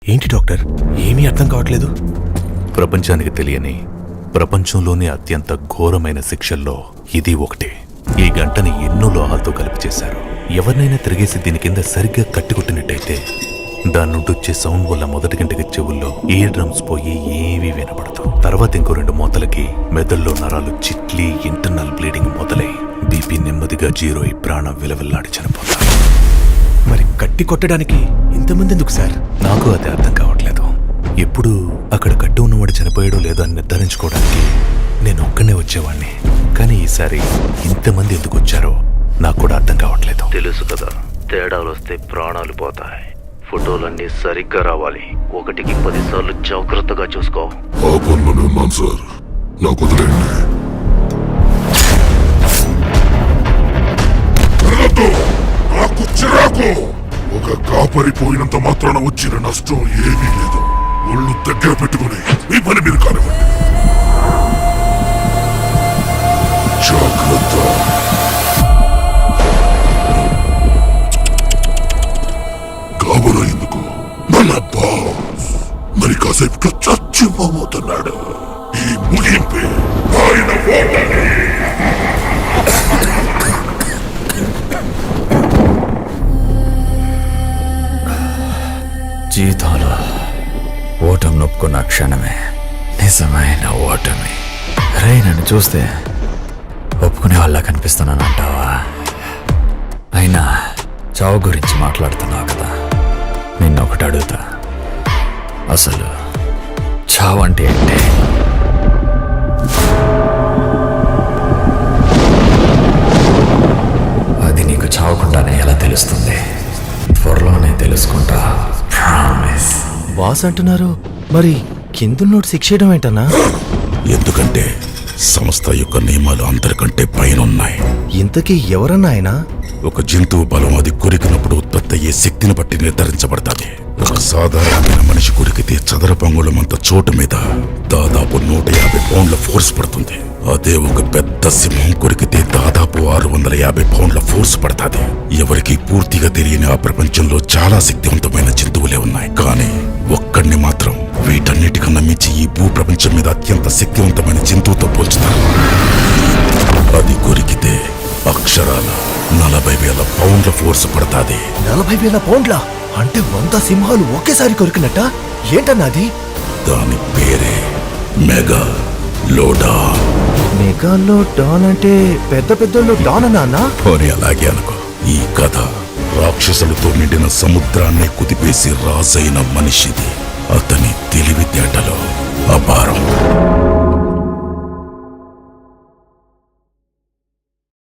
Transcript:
ఏంటి డాక్టర్, ఏమీ అర్థం కావట్లేదు. ప్రపంచానికి తెలియని ప్రపంచంలోనే అత్యంత ఘోరమైన శిక్షల్లో ఇది ఒకటి. ఈ గంటని ఎన్నో లోహాలతో కలిపి చేశారు. ఎవరినైనా తిరిగేసి దీని కింద సరిగ్గా కట్టికొట్టినట్టయితే దాని నుండి వచ్చే సౌండ్ వల్ల మొదటి గంటకి చెవుల్లో ఇయర్ డ్రమ్స్ పోయి ఏవీ వినపడదు. తర్వాత ఇంకో 2 మూతలకి మెదడులో నరాలు చిట్లి ఇంటర్నల్ బ్లీడింగ్ మొదలై బీపీ నెమ్మదిగా 0 అయి ప్రాణం విలవిల్లాడి చనిపోతారు. మరి కట్టి కొట్టడానికి ఇంతమంది ఎందుకు సార్? నాకు అది అర్థం కావట్లేదు. ఎప్పుడు అక్కడ కట్టి ఉన్నవాడు చనిపోయాడో లేదో అని నిర్ధారించుకోవడానికి నేను ఒక్కనే వచ్చేవాడిని. కానీ ఈసారి ఇంతమంది ఎందుకు వచ్చారో నాకు కూడా అర్థం కావట్లేదు. తెలుసు కదా, తేడాలు వస్తే ప్రాణాలు పోతాయి. ఫోటోలన్నీ సరిగ్గా రావాలి. 1కి 10 సార్లు జాగ్రత్తగా చూసుకో. ఆ పనులు ఉన్నాను సార్, నాకు వదిలేయండి. నాకు చిరాకు. ఒక కాపరిపోయినంత మాత్రాన వచ్చిన నష్టం ఏమీ లేదు. ఒళ్ళు దగ్గర పెట్టుకుని మీ పని మీరు కానివ్వండి. జాగ్రత్త. కాబోలో ఎందుకు? మన బాస్ మరి కాసేపు చచ్చిపోతున్నాడు. ఈ ముగింపే ఆయన ఓటమి. జీవితంలో ఓటమి నొప్పుకున్న క్షణమే నిజమైన ఓటమి. రే, నన్ను చూస్తే ఒప్పుకునే వాళ్ళ కనిపిస్తున్నాను అంటావా? అయినా చావు గురించి మాట్లాడుతున్నావు కదా, నిన్నొకటి అడుగుతా. అసలు చావు అంటే ఏంటి? అది నీకు చావకుండానే ఎలా తెలుస్తుంది? త్వరలోనే తెలుసుకుంటా, ప్రామిస్. బాస్ అంటున్నారు, మరి కిందున్నోడు శిక్ష చేయడం ఏంటన్నా? ఎందుకంటే సంస్థ యొక్క నియమాలు అందరికంటే పైనున్నాయి. ఇంతకీ ఎవరన్నా ఆయన? ఒక జంతువు బలం అది కొరికినప్పుడు ఉత్పత్తి అయ్యే శక్తిని బట్టి నిర్ధారించబడతాది. ఒక సాధారణమైన మనిషి కొరికితే చదరపు అంగుళమంత చోటు మీద దాదాపు 150 పౌండ్ల ఫోర్స్ పడుతుంది. అదే ఒక పెద్ద సింహం కొరికితే దాదాపు 650 పౌండ్ల ఫోర్స్ పడతాది. ఎవరికి పూర్తిగా తెలియని ఆ ప్రపంచంలో చాలా శక్తివంతమైన జంతువులే ఉన్నాయి. కానీ ఒక్కడిని మాత్రం వీటన్నిటికన్నా మించి ఈ భూ ప్రపంచం మీద అత్యంత శక్తివంతమైన జంతువుతో పోల్చుతారు. అది కొరికితే అక్షరాల 40,000 పౌండ్ల ఫోర్స్ పడతాది. 40,000 పౌండ్ల అంటే 100 సింహాలు ఒకేసారి కొరికినట్ట? ఏంటన్నది? దాని పేరే మెగా లోడాన్. మెగాలో డాన్ అంటే పెద్ద పెద్దోళ్ళు డాన్ అన్నా? పోనీ అలాగే అనుకో. ఈ కథ రాక్షసులతో నిండిన సముద్రాన్ని కుదిపేసి రాజైన మనిషిది. అతని